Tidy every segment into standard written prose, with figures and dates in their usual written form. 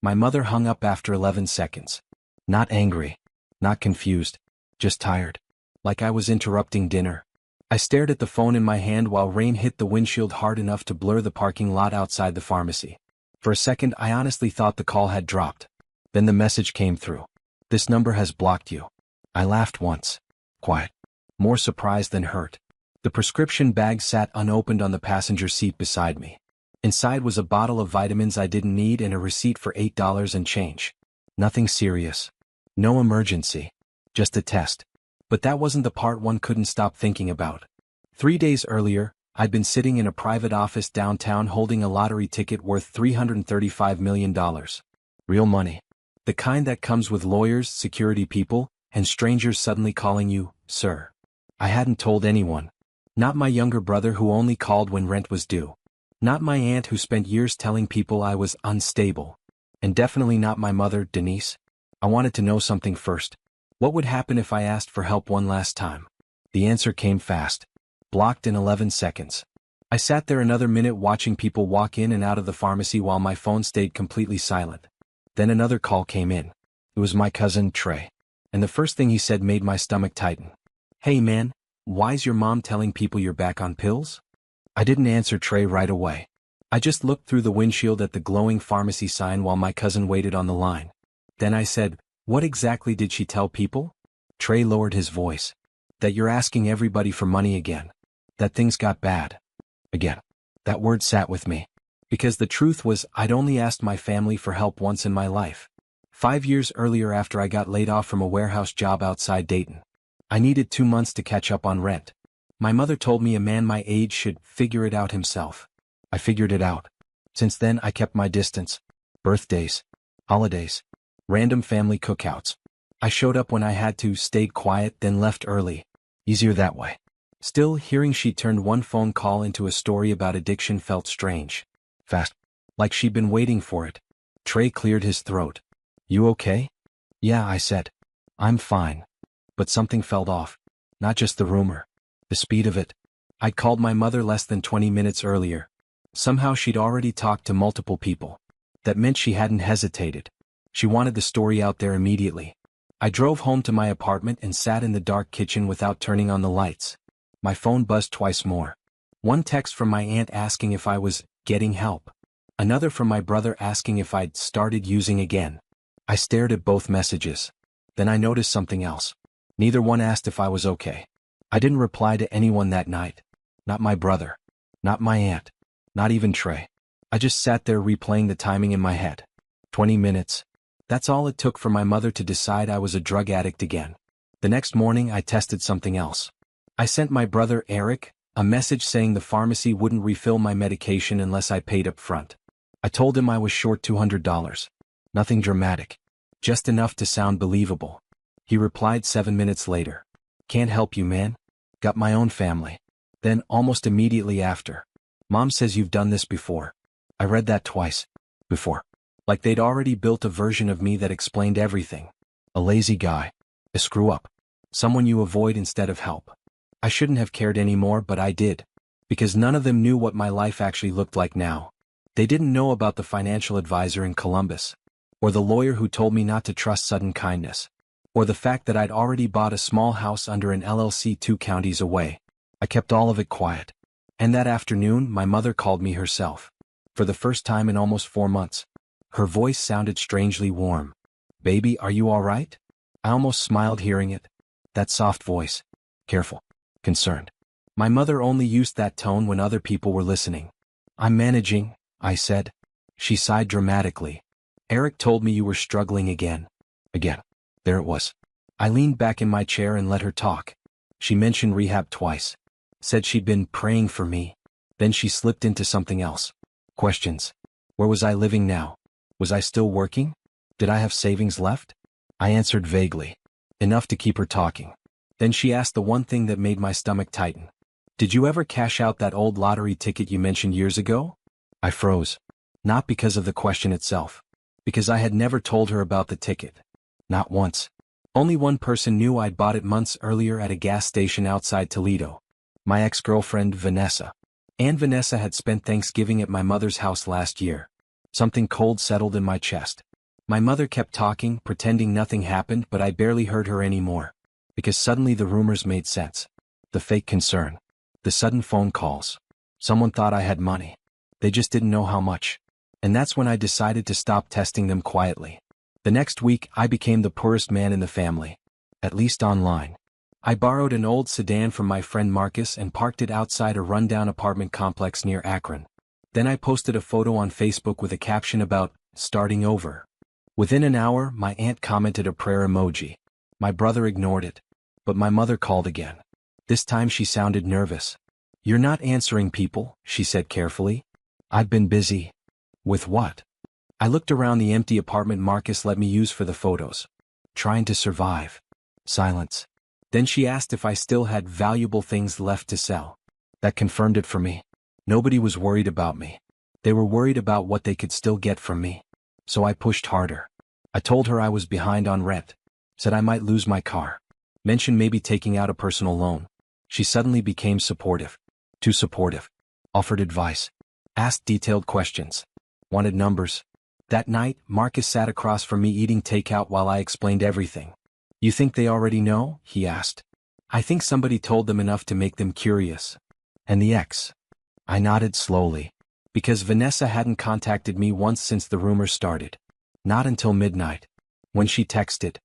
My mother hung up after 11 seconds. Not angry. Not confused. Just tired. Like I was interrupting dinner. I stared at the phone in my hand while rain hit the windshield hard enough to blur the parking lot outside the pharmacy. For a second I honestly thought the call had dropped. Then the message came through. This number has blocked you. I laughed once. Quiet. More surprised than hurt. The prescription bag sat unopened on the passenger seat beside me. Inside was a bottle of vitamins I didn't need and a receipt for $8 and change. Nothing serious. No emergency. Just a test. But that wasn't the part one couldn't stop thinking about. 3 days earlier, I'd been sitting in a private office downtown holding a lottery ticket worth $335 million. Real money. The kind that comes with lawyers, security people, and strangers suddenly calling you, sir. I hadn't told anyone. Not my younger brother who only called when rent was due. Not my aunt who spent years telling people I was unstable. And definitely not my mother, Denise. I wanted to know something first. What would happen if I asked for help one last time? The answer came fast. Blocked in 11 seconds. I sat there another minute watching people walk in and out of the pharmacy while my phone stayed completely silent. Then another call came in. It was my cousin, Trey. And the first thing he said made my stomach tighten. Hey man, why's your mom telling people you're back on pills? I didn't answer Trey right away. I just looked through the windshield at the glowing pharmacy sign while my cousin waited on the line. Then I said, what exactly did she tell people? Trey lowered his voice. That you're asking everybody for money again. That things got bad. Again. That word sat with me. Because the truth was I'd only asked my family for help once in my life. 5 years earlier after I got laid off from a warehouse job outside Dayton. I needed 2 months to catch up on rent. My mother told me a man my age should figure it out himself. I figured it out. Since then I kept my distance. Birthdays. Holidays. Random family cookouts. I showed up when I had to, stayed quiet, then left early. Easier that way. Still, hearing she turned one phone call into a story about addiction felt strange. Fast. Like she'd been waiting for it. Trey cleared his throat. You okay? Yeah, I said. I'm fine. But something felt off. Not just the rumor. The speed of it. I'd called my mother less than 20 minutes earlier. Somehow she'd already talked to multiple people. That meant she hadn't hesitated. She wanted the story out there immediately. I drove home to my apartment and sat in the dark kitchen without turning on the lights. My phone buzzed twice more. One text from my aunt asking if I was getting help. Another from my brother asking if I'd started using again. I stared at both messages. Then I noticed something else. Neither one asked if I was okay. I didn't reply to anyone that night. Not my brother. Not my aunt. Not even Trey. I just sat there replaying the timing in my head. 20 minutes. That's all it took for my mother to decide I was a drug addict again. The next morning I tested something else. I sent my brother Eric a message saying the pharmacy wouldn't refill my medication unless I paid up front. I told him I was short $200. Nothing dramatic. Just enough to sound believable. He replied 7 minutes later. Can't help you, man. Got my own family. Then, almost immediately after. Mom says you've done this before. I read that twice. Before. Like they'd already built a version of me that explained everything. A lazy guy. A screw-up. Someone you avoid instead of help. I shouldn't have cared anymore, but I did. Because none of them knew what my life actually looked like now. They didn't know about the financial advisor in Columbus. Or the lawyer who told me not to trust sudden kindness. Or the fact that I'd already bought a small house under an LLC 2 counties away. I kept all of it quiet. And that afternoon, my mother called me herself. For the first time in almost 4 months. Her voice sounded strangely warm. Baby, are you all right? I almost smiled hearing it. That soft voice. Careful. Concerned. My mother only used that tone when other people were listening. I'm managing, I said. She sighed dramatically. Eric told me you were struggling again. Again. There it was. I leaned back in my chair and let her talk. She mentioned rehab twice. Said she'd been praying for me. Then she slipped into something else. Questions. Where was I living now? Was I still working? Did I have savings left? I answered vaguely. Enough to keep her talking. Then she asked the one thing that made my stomach tighten. Did you ever cash out that old lottery ticket you mentioned years ago? I froze. Not because of the question itself. Because I had never told her about the ticket. Not once. Only one person knew I'd bought it months earlier at a gas station outside Toledo. My ex-girlfriend, Vanessa. And Vanessa had spent Thanksgiving at my mother's house last year. Something cold settled in my chest. My mother kept talking, pretending nothing happened, but I barely heard her anymore. Because suddenly the rumors made sense. The fake concern. The sudden phone calls. Someone thought I had money. They just didn't know how much. And that's when I decided to stop testing them quietly. The next week, I became the poorest man in the family. At least online. I borrowed an old sedan from my friend Marcus and parked it outside a rundown apartment complex near Akron. Then I posted a photo on Facebook with a caption about starting over. Within an hour, my aunt commented a prayer emoji. My brother ignored it. But my mother called again. This time she sounded nervous. "You're not answering people," she said carefully. "I've been busy." "With what?" I looked around the empty apartment Marcus let me use for the photos. "Trying to survive." Silence. Then she asked if I still had valuable things left to sell. That confirmed it for me. Nobody was worried about me. They were worried about what they could still get from me. So I pushed harder. I told her I was behind on rent. Said I might lose my car. Mentioned maybe taking out a personal loan. She suddenly became supportive. Too supportive. Offered advice. Asked detailed questions. Wanted numbers. That night, Marcus sat across from me eating takeout while I explained everything. "You think they already know?" he asked. "I think somebody told them enough to make them curious." "And the ex?" I nodded slowly. Because Vanessa hadn't contacted me once since the rumors started. Not until midnight. When she texted,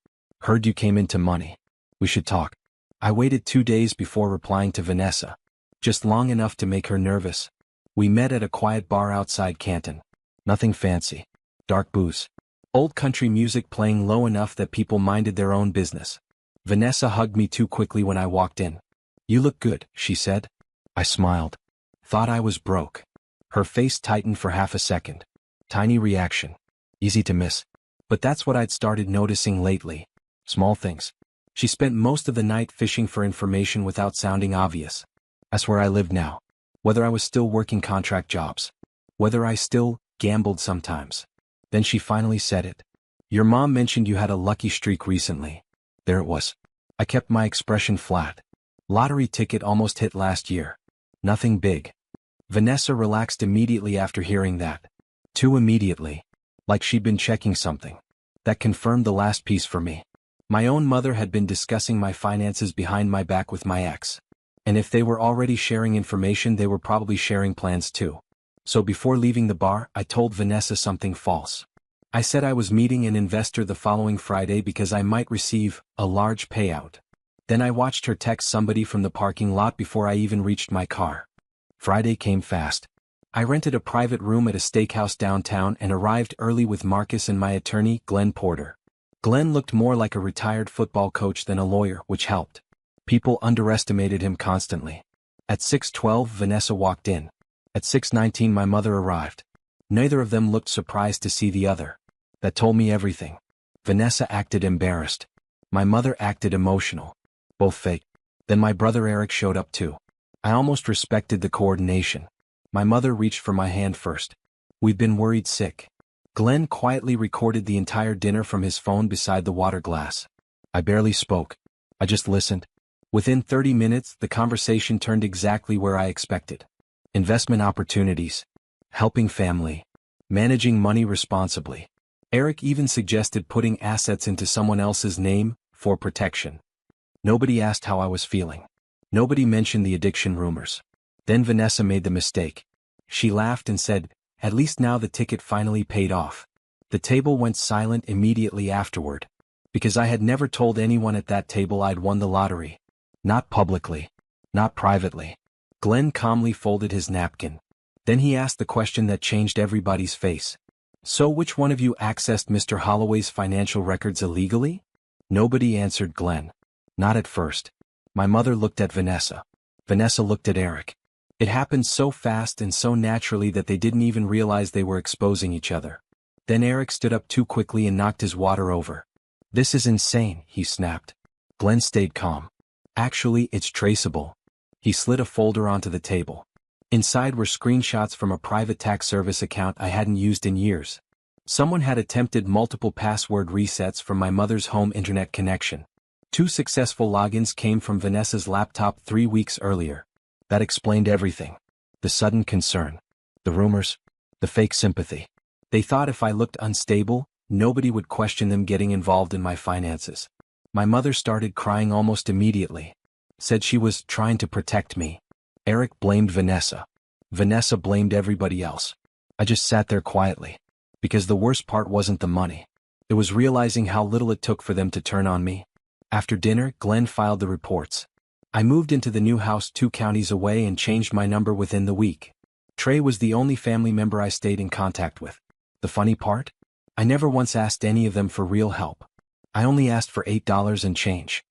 "Heard you came into money. We should talk." I waited 2 days before replying to Vanessa. Just long enough to make her nervous. We met at a quiet bar outside Canton. Nothing fancy. Dark booze. Old country music playing low enough that people minded their own business. Vanessa hugged me too quickly when I walked in. "You look good," she said. I smiled. Thought I was broke. Her face tightened for half a second. Tiny reaction. Easy to miss. But that's what I'd started noticing lately. Small things. She spent most of the night fishing for information without sounding obvious. That's where I lived now. Whether I was still working contract jobs. Whether I still gambled sometimes. Then she finally said it. "Your mom mentioned you had a lucky streak recently." There it was. I kept my expression flat. Lottery ticket almost hit last year. Nothing big. Vanessa relaxed immediately after hearing that. Too immediately. Like she'd been checking something. That confirmed the last piece for me. My own mother had been discussing my finances behind my back with my ex. And if they were already sharing information, they were probably sharing plans too. So before leaving the bar, I told Vanessa something false. I said I was meeting an investor the following Friday because I might receive a large payout. Then I watched her text somebody from the parking lot before I even reached my car. Friday came fast. I rented a private room at a steakhouse downtown and arrived early with Marcus and my attorney, Glenn Porter. Glenn looked more like a retired football coach than a lawyer, which helped. People underestimated him constantly. At 6:12, Vanessa walked in. At 6:19, my mother arrived. Neither of them looked surprised to see the other. That told me everything. Vanessa acted embarrassed. My mother acted emotional. Both fake. Then my brother Eric showed up too. I almost respected the coordination. My mother reached for my hand first. "We've been worried sick." Glenn quietly recorded the entire dinner from his phone beside the water glass. I barely spoke. I just listened. Within 30 minutes, the conversation turned exactly where I expected. Investment opportunities. Helping family. Managing money responsibly. Eric even suggested putting assets into someone else's name, for protection. Nobody asked how I was feeling. Nobody mentioned the addiction rumors. Then Vanessa made the mistake. She laughed and said, "At least now the ticket finally paid off." The table went silent immediately afterward. Because I had never told anyone at that table I'd won the lottery. Not publicly. Not privately. Glenn calmly folded his napkin. Then he asked the question that changed everybody's face. "So which one of you accessed Mr. Holloway's financial records illegally?" Nobody answered Glenn. Not at first. My mother looked at Vanessa. Vanessa looked at Eric. It happened so fast and so naturally that they didn't even realize they were exposing each other. Then Eric stood up too quickly and knocked his water over. "This is insane," he snapped. Glenn stayed calm. "Actually, it's traceable." He slid a folder onto the table. Inside were screenshots from a private tax service account I hadn't used in years. Someone had attempted multiple password resets from my mother's home internet connection. 2 successful logins came from Vanessa's laptop 3 weeks earlier. That explained everything. The sudden concern. The rumors. The fake sympathy. They thought if I looked unstable, Nobody would question them getting involved in my finances. My mother started crying almost immediately. Said she was trying to protect me. Eric blamed Vanessa. Vanessa blamed everybody else. I just sat there quietly. Because the worst part wasn't the money. It was realizing how little it took for them to turn on me. After dinner, Glenn filed the reports. I moved into the new house 2 counties away and changed my number within the week. Trey was the only family member I stayed in contact with. The funny part? I never once asked any of them for real help. I only asked for $8 and change.